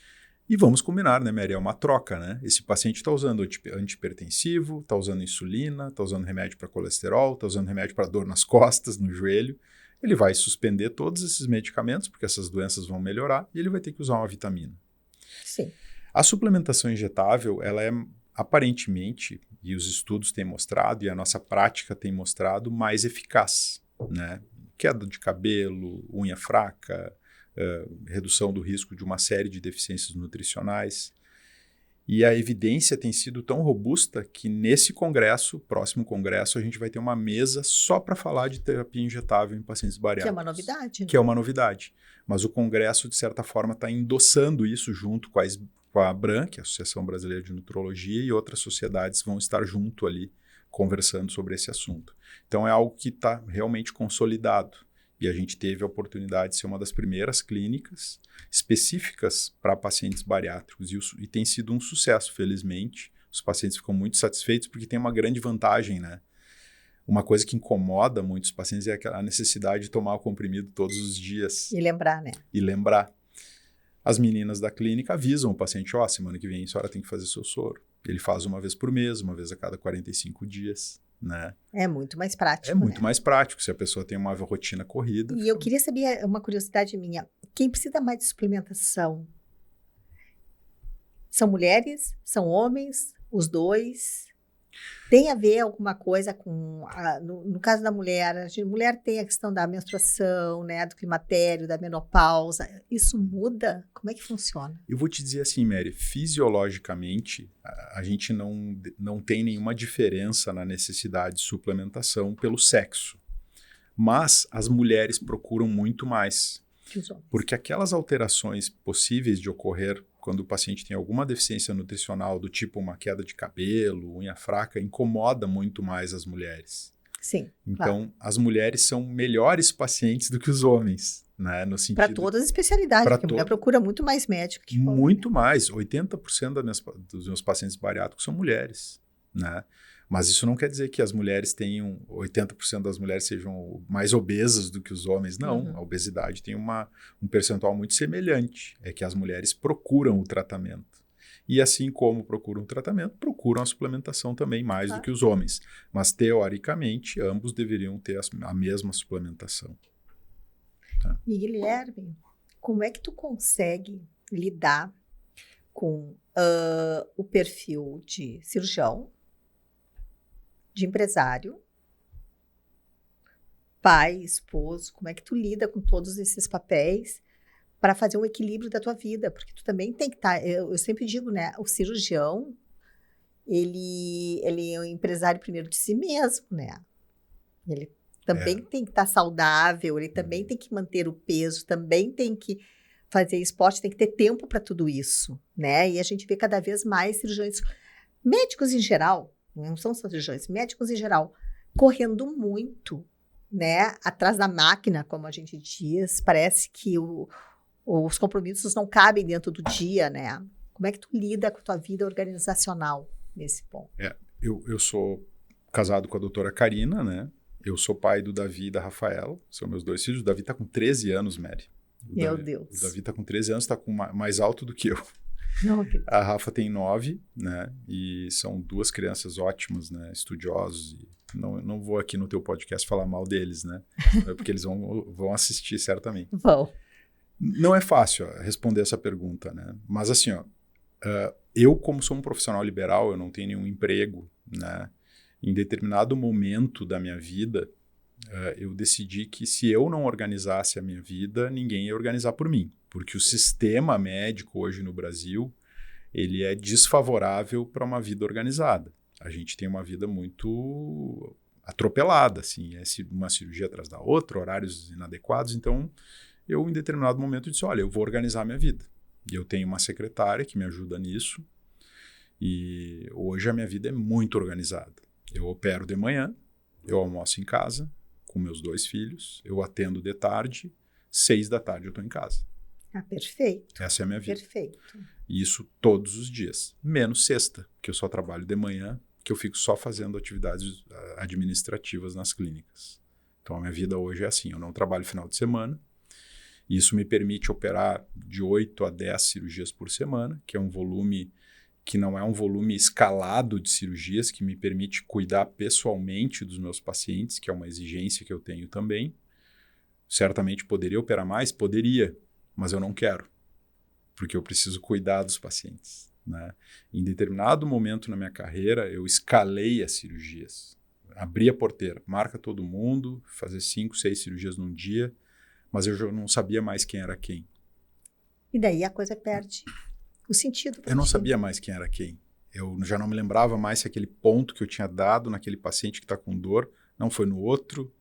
E vamos combinar, né, Mary? É uma troca, né? Esse paciente está usando antihipertensivo, está usando insulina, está usando remédio para colesterol, está usando remédio para dor nas costas, no joelho. Ele vai suspender todos esses medicamentos, porque essas doenças vão melhorar, e ele vai ter que usar uma vitamina. Sim. A suplementação injetável, ela é aparentemente, e os estudos têm mostrado, e a nossa prática tem mostrado, mais eficaz, né? Queda de cabelo, unha fraca, redução do risco de uma série de deficiências nutricionais. E a evidência tem sido tão robusta que nesse congresso, próximo congresso, a gente vai ter uma mesa só para falar de terapia injetável em pacientes bariátricos. Que é uma novidade. Né? Que é uma novidade. Mas o congresso, de certa forma, está endossando isso junto com a ABRAN, que é a Associação Brasileira de Nutrologia, e outras sociedades vão estar junto ali, conversando sobre esse assunto. Então é algo que está realmente consolidado. E a gente teve a oportunidade de ser uma das primeiras clínicas específicas para pacientes bariátricos. E tem sido um sucesso, felizmente. Os pacientes ficam muito satisfeitos porque tem uma grande vantagem, né? Uma coisa que incomoda muitos pacientes é a necessidade de tomar o comprimido todos os dias. E lembrar, né? E lembrar. As meninas da clínica avisam o paciente, semana que vem a senhora tem que fazer seu soro. Ele faz uma vez por mês, uma vez a cada 45 dias. né? É muito mais prático, É muito né? mais prático se a pessoa tem uma rotina corrida. E eu queria saber uma curiosidade minha. Quem precisa mais de suplementação? São mulheres? São homens? Os dois? Tem a ver alguma coisa com... no caso da mulher, a mulher tem a questão da menstruação, né? Do climatério, da menopausa. Isso muda? Como é que funciona? Eu vou te dizer assim, Mary, fisiologicamente, a gente não tem nenhuma diferença na necessidade de suplementação pelo sexo. Mas as mulheres procuram muito mais. Que os homens. Porque aquelas alterações possíveis de ocorrer quando o paciente tem alguma deficiência nutricional, do tipo uma queda de cabelo, unha fraca, incomoda muito mais as mulheres. Sim, Então, claro. as mulheres são melhores pacientes do que os homens, né? No sentido... Para todas as especialidades, Pra porque a mulher procura muito mais médico que homem. Muito mais. 80% dos meus pacientes bariátricos são mulheres, né? Mas isso não quer dizer que as mulheres tenham... 80% das mulheres sejam mais obesas do que os homens. Não. Uhum. A obesidade tem um percentual muito semelhante. É que as mulheres procuram o tratamento. E assim como procuram o tratamento, procuram a suplementação também mais do que os homens. Mas, teoricamente, ambos deveriam ter a mesma suplementação. Tá? E Guilherme, como é que tu consegue lidar com o perfil de cirurgião, de empresário, pai, esposo? Como é que tu lida com todos esses papéis para fazer um equilíbrio da tua vida? Porque tu também tem que estar... Eu sempre digo, né? O cirurgião, ele é um empresário primeiro de si mesmo, né? Ele também tem que estar saudável, ele também tem que manter o peso, também tem que fazer esporte, tem que ter tempo para tudo isso, né? E a gente vê cada vez mais cirurgiões, médicos em geral, não são só cirurgiões, médicos em geral, correndo muito, né? Atrás da máquina, como a gente diz. Parece que os compromissos não cabem dentro do dia, né? Como é que tu lida com a tua vida organizacional nesse ponto? Eu sou casado com a doutora Karina, né? Eu sou pai do Davi e da Rafaela, são meus 2 filhos. O Davi está com 13 anos, Mary. Meu Deus. O Davi está com 13 anos, está mais alto do que eu. Meu Deus. A Rafa tem 9, né? E são 2 crianças ótimas, né? Estudiosos. E não vou aqui no teu podcast falar mal deles, né? Porque eles vão assistir certamente. Vão. Não é fácil responder essa pergunta, né? Mas assim, eu como sou um profissional liberal, eu não tenho nenhum emprego, né? Em determinado momento da minha vida, eu decidi que se eu não organizasse a minha vida, ninguém ia organizar por mim. Porque o sistema médico hoje no Brasil, ele é desfavorável para uma vida organizada. A gente tem uma vida muito atropelada, assim, uma cirurgia atrás da outra, horários inadequados. Então, eu em determinado momento disse, olha, eu vou organizar a minha vida. E eu tenho uma secretária que me ajuda nisso. E hoje a minha vida é muito organizada. Eu opero de manhã, eu almoço em casa com meus 2 filhos, eu atendo de tarde, 6 da tarde eu estou em casa. Ah, perfeito. Essa é a minha vida. Perfeito. E isso todos os dias, menos sexta, que eu só trabalho de manhã, que eu fico só fazendo atividades administrativas nas clínicas. Então a minha vida hoje é assim, eu não trabalho final de semana, e isso me permite operar de 8 a 10 cirurgias por semana, que é um volume que não é um volume escalado de cirurgias, que me permite cuidar pessoalmente dos meus pacientes, que é uma exigência que eu tenho também. Certamente poderia operar mais? Poderia, mas eu não quero, porque eu preciso cuidar dos pacientes, né? Em determinado momento na minha carreira, eu escalei as cirurgias. Abri a porteira, marca todo mundo, fazer 5, 6 cirurgias num dia, mas eu já não sabia mais quem era quem. E daí a coisa perde o sentido. Eu não sabia mais quem era quem. Eu já não me lembrava mais se aquele ponto que eu tinha dado naquele paciente que está com dor não foi no outro.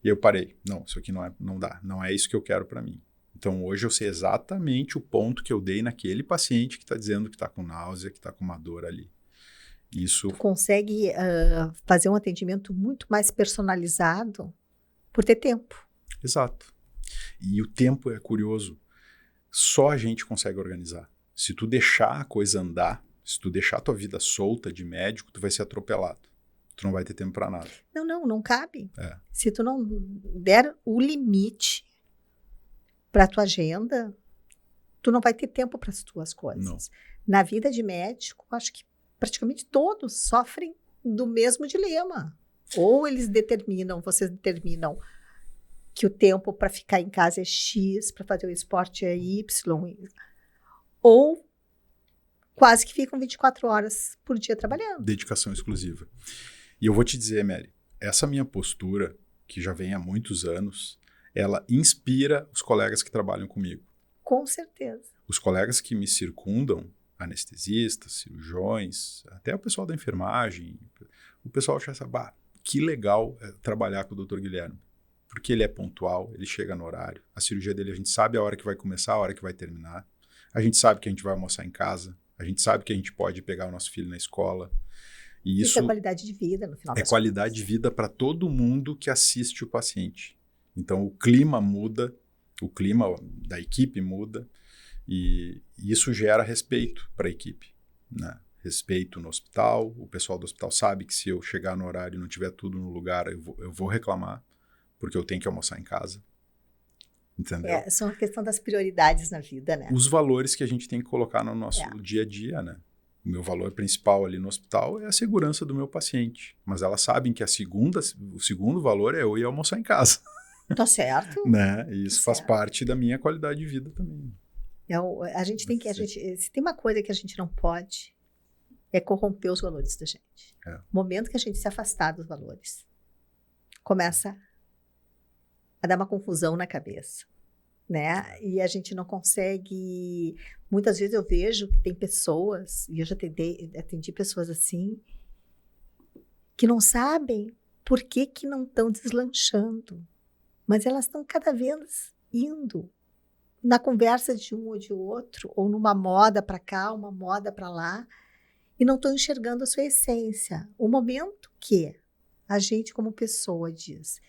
E eu parei. Não, isso aqui não dá. Não é isso que eu quero para mim. Então, hoje eu sei exatamente o ponto que eu dei naquele paciente que está dizendo que está com náusea, que está com uma dor ali. Isso... Tu consegue fazer um atendimento muito mais personalizado por ter tempo. Exato. E o tempo é curioso. Só a gente consegue organizar. Se tu deixar a coisa andar, se tu deixar a tua vida solta de médico, tu vai ser atropelado. Tu não vai ter tempo para nada. Não cabe. É. Se tu não der o limite para tua agenda, tu não vai ter tempo para as tuas coisas. Não. Na vida de médico, acho que praticamente todos sofrem do mesmo dilema. Ou vocês determinam que o tempo para ficar em casa é X, para fazer o esporte é Y, ou quase que ficam 24 horas por dia trabalhando. Dedicação exclusiva. E eu vou te dizer, Mary, essa minha postura, que já vem há muitos anos, ela inspira os colegas que trabalham comigo. Com certeza. Os colegas que me circundam, anestesistas, cirurgiões, até o pessoal da enfermagem, o pessoal acha, que legal trabalhar com o Dr. Guilherme. Porque ele é pontual, ele chega no horário. A cirurgia dele, a gente sabe a hora que vai começar, a hora que vai terminar. A gente sabe que a gente vai almoçar em casa. A gente sabe que a gente pode pegar o nosso filho na escola. E isso é qualidade de vida, no final das contas. É qualidade de vida para todo mundo que assiste o paciente. Então, o clima muda, o clima da equipe muda, e isso gera respeito para a equipe, né? Respeito no hospital. O pessoal do hospital sabe que se eu chegar no horário e não tiver tudo no lugar, eu vou reclamar, porque eu tenho que almoçar em casa. Entendeu? São a questão das prioridades na vida, né? Os valores que a gente tem que colocar no nosso dia a dia, né? O meu valor principal ali no hospital é a segurança do meu paciente. Mas elas sabem que o segundo valor é eu ir almoçar em casa. Tá certo. Né? E isso faz parte da minha qualidade de vida também. A gente tem que... se tem uma coisa que a gente não pode, é corromper os valores da gente. No momento que a gente se afastar dos valores, começa a dar uma confusão na cabeça, né? E a gente não consegue... Muitas vezes eu vejo que tem pessoas, e eu já atendi pessoas assim, que não sabem por que não estão deslanchando, mas elas estão cada vez indo na conversa de um ou de outro, ou numa moda para cá, uma moda para lá, e não estão enxergando a sua essência. O momento que a gente, como pessoa, diz: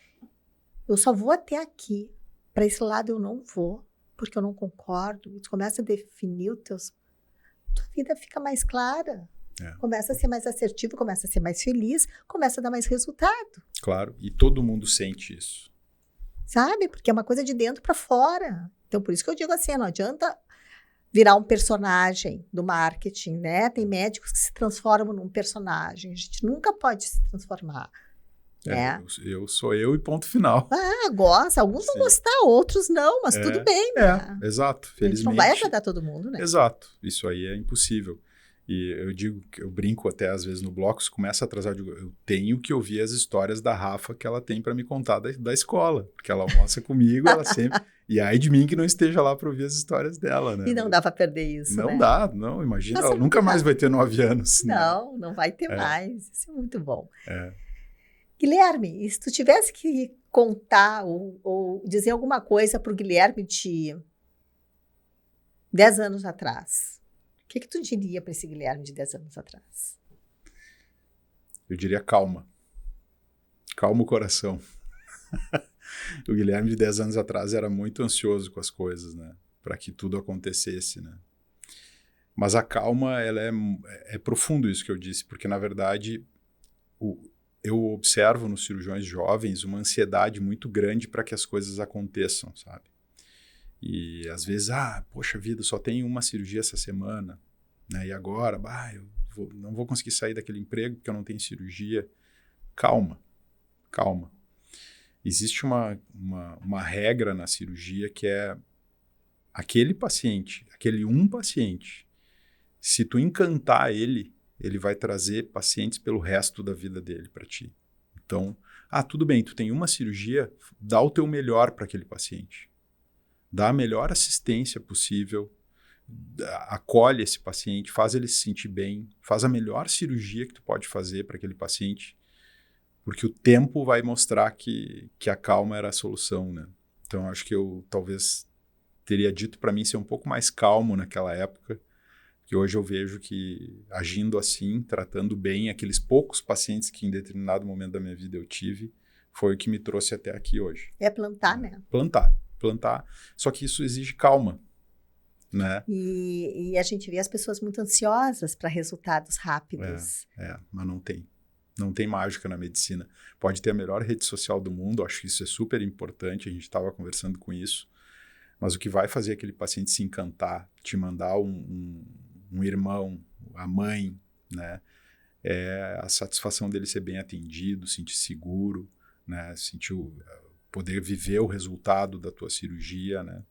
eu só vou até aqui, para esse lado eu não vou, porque eu não concordo, e tu começa a definir tua vida fica mais clara, começa a ser mais assertivo, começa a ser mais feliz, começa a dar mais resultado. Claro, e todo mundo sente isso. Sabe? Porque é uma coisa de dentro para fora. Então, por isso que eu digo assim, não adianta virar um personagem do marketing, né? Tem médicos que se transformam num personagem, a gente nunca pode se transformar. Eu sou eu e ponto final. Gosta. Alguns vão gostar, outros não, mas tudo bem, né? Exato. Felizmente. A gente não vai agradar todo mundo, né? Exato. Isso aí é impossível. E eu brinco até às vezes no bloco, se começa a atrasar, eu tenho que ouvir as histórias da Rafa que ela tem para me contar da escola, porque ela almoça comigo, ela sempre... E aí de mim que não esteja lá para ouvir as histórias dela, né? E não dá para perder isso, não né? Não dá, não, imagina, ela nunca mais vai ter 9 anos. Não vai ter mais, isso é muito bom. Guilherme, e se tu tivesse que contar ou dizer alguma coisa para o Guilherme de 10 anos atrás, o que tu diria para esse Guilherme de 10 anos atrás? Eu diria calma. Calma o coração. O Guilherme de 10 anos atrás era muito ansioso com as coisas, né? Para que tudo acontecesse, né? Mas a calma, ela é profundo isso que eu disse, porque na verdade eu observo nos cirurgiões jovens uma ansiedade muito grande para que as coisas aconteçam, sabe? E às vezes, poxa vida, só tenho uma cirurgia essa semana, né? E agora, não vou conseguir sair daquele emprego porque eu não tenho cirurgia. Calma. Existe uma regra na cirurgia que é aquele paciente, aquele paciente, se tu encantar ele vai trazer pacientes pelo resto da vida dele para ti. Então, tudo bem, tu tem uma cirurgia, dá o teu melhor para aquele paciente. Dá a melhor assistência possível, acolhe esse paciente, faz ele se sentir bem, faz a melhor cirurgia que tu pode fazer para aquele paciente, porque o tempo vai mostrar que a calma era a solução, né? Então, acho que eu talvez teria dito para mim ser um pouco mais calmo naquela época, que hoje eu vejo que agindo assim, tratando bem aqueles poucos pacientes que em determinado momento da minha vida eu tive, foi o que me trouxe até aqui hoje. É plantar, né? Plantar. Só que isso exige calma, né? E a gente vê as pessoas muito ansiosas para resultados rápidos. Mas não tem. Não tem mágica na medicina. Pode ter a melhor rede social do mundo, acho que isso é super importante, a gente estava conversando com isso, mas o que vai fazer aquele paciente se encantar, te mandar um irmão, a mãe, né? é a satisfação dele ser bem atendido, sentir seguro, né? Sentir poder viver o resultado da tua cirurgia, né?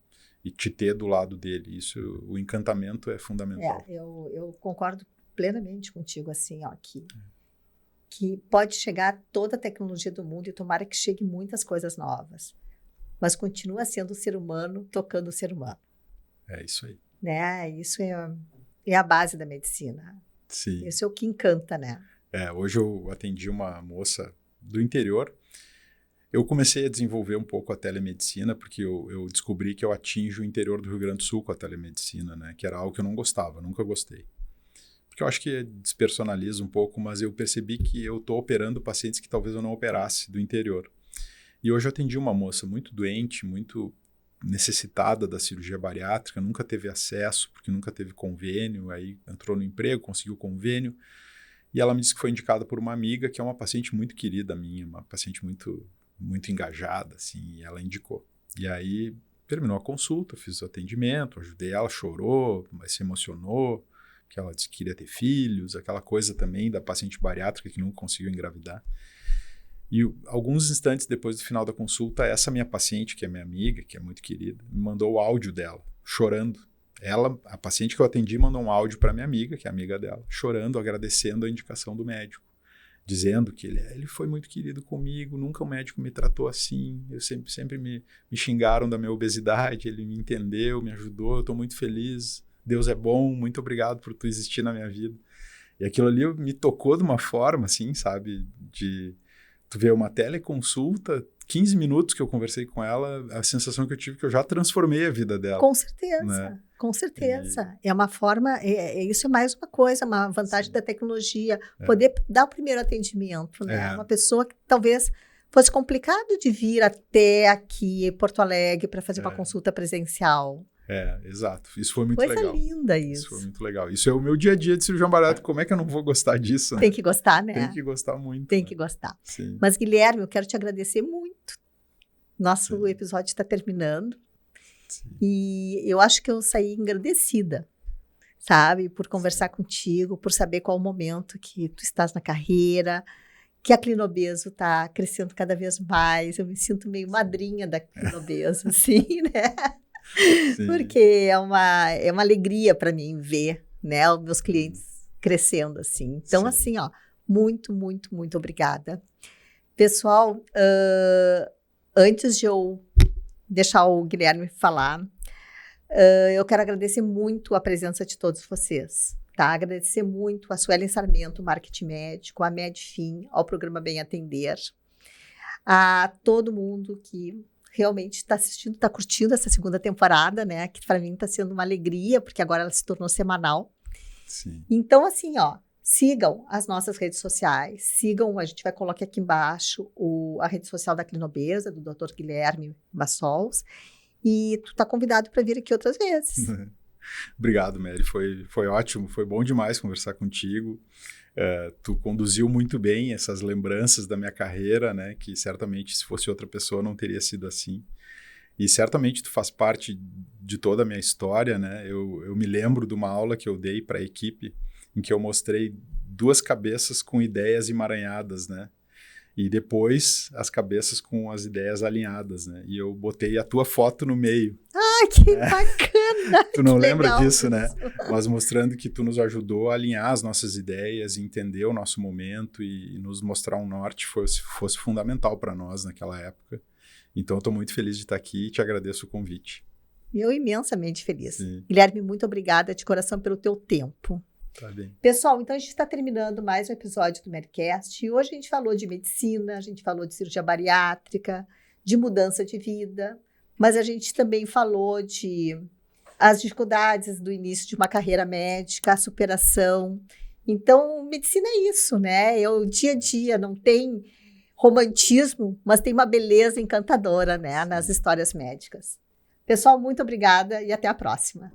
E te ter do lado dele. Isso, o encantamento é fundamental. Eu concordo plenamente contigo, assim, ó, que pode chegar toda a tecnologia do mundo e tomara que chegue muitas coisas novas, mas continua sendo o ser humano tocando o ser humano. É isso aí. Né? Isso é a base da medicina. Sim. Isso é o que encanta, né? Hoje eu atendi uma moça do interior. Eu comecei a desenvolver um pouco a telemedicina, porque eu descobri que eu atinjo o interior do Rio Grande do Sul com a telemedicina, né? Que era algo que eu não gostava, nunca gostei. Porque eu acho que despersonaliza um pouco, mas eu percebi que eu estou operando pacientes que talvez eu não operasse do interior. E hoje eu atendi uma moça muito doente, muito necessitada da cirurgia bariátrica, nunca teve acesso, porque nunca teve convênio, aí entrou no emprego, conseguiu convênio, e ela me disse que foi indicada por uma amiga, que é uma paciente muito querida minha, uma paciente muito, muito engajada, assim, e ela indicou. E aí terminou a consulta, fiz o atendimento, ajudei ela, chorou, mas se emocionou, que ela disse que queria ter filhos, aquela coisa também da paciente bariátrica que nunca conseguiu engravidar. E alguns instantes depois do final da consulta, essa minha paciente, que é minha amiga, que é muito querida, me mandou o áudio dela, chorando. Ela, a paciente que eu atendi, mandou um áudio para minha amiga, que é amiga dela, chorando, agradecendo a indicação do médico, dizendo que ele foi muito querido comigo, nunca um médico me tratou assim, eu sempre me xingaram da minha obesidade, ele me entendeu, me ajudou, eu estou muito feliz, Deus é bom, muito obrigado por tu existir na minha vida. E aquilo ali me tocou de uma forma, assim, sabe, de... Tu vê uma teleconsulta, 15 minutos que eu conversei com ela, a sensação que eu tive é que eu já transformei a vida dela. Com certeza, né? Com certeza. É uma forma, isso é mais uma coisa, uma vantagem da tecnologia, poder dar o primeiro atendimento, né? Uma pessoa que talvez fosse complicado de vir até aqui, Porto Alegre, para fazer uma consulta presencial. Exato. Isso foi muito legal. Coisa linda isso. Isso foi muito legal. Isso é o meu dia a dia de cirurgião bariátrico. Como é que eu não vou gostar disso? Né? Tem que gostar, né? Tem que gostar muito. Tem que gostar. Sim. Mas, Guilherme, eu quero te agradecer muito. Nosso episódio está terminando. Sim. E eu acho que eu saí engrandecida, sabe? Por conversar contigo, por saber qual o momento que tu estás na carreira, que a Clinobeso está crescendo cada vez mais. Eu me sinto meio madrinha da Clinobeso, assim, né? Sim. Porque é uma alegria para mim ver, né, os meus clientes crescendo assim. Então, assim, ó, muito, muito, muito obrigada. Pessoal, antes de eu deixar o Guilherme falar, eu quero agradecer muito a presença de todos vocês, tá? Agradecer muito a Suelen Sarmento, Marketing Médico, a Medfin, ao programa Bem Atender, a todo mundo que realmente está assistindo, está curtindo essa segunda temporada, né? Que para mim está sendo uma alegria, porque agora ela se tornou semanal. Sim. Então, assim, ó, sigam as nossas redes sociais, sigam, a gente vai colocar aqui embaixo a rede social da Clinobesa, do Dr. Guilherme Bassols, e tu tá convidado para vir aqui outras vezes. Obrigado, Mary, foi ótimo, foi bom demais conversar contigo. Tu conduziu muito bem essas lembranças da minha carreira, né? Que certamente se fosse outra pessoa não teria sido assim. E certamente tu faz parte de toda a minha história, né? Eu me lembro de uma aula que eu dei para a equipe em que eu mostrei 2 cabeças com ideias emaranhadas, né? E depois as cabeças com as ideias alinhadas, né? E eu botei a tua foto no meio. Ah, que bacana! Tu não que lembra legal disso, isso. né? Mas mostrando que tu nos ajudou a alinhar as nossas ideias, entender o nosso momento e nos mostrar um norte fosse fundamental para nós naquela época. Então, eu estou muito feliz de estar aqui e te agradeço o convite. Eu imensamente feliz. Sim. Guilherme, muito obrigada de coração pelo teu tempo. Tá bem. Pessoal, então a gente está terminando mais um episódio do Medcast e hoje a gente falou de medicina, a gente falou de cirurgia bariátrica, de mudança de vida, mas a gente também falou de as dificuldades do início de uma carreira médica, a superação. Então, medicina é isso, né? É o dia a dia, não tem romantismo, mas tem uma beleza encantadora, né, nas histórias médicas. Pessoal, muito obrigada e até a próxima.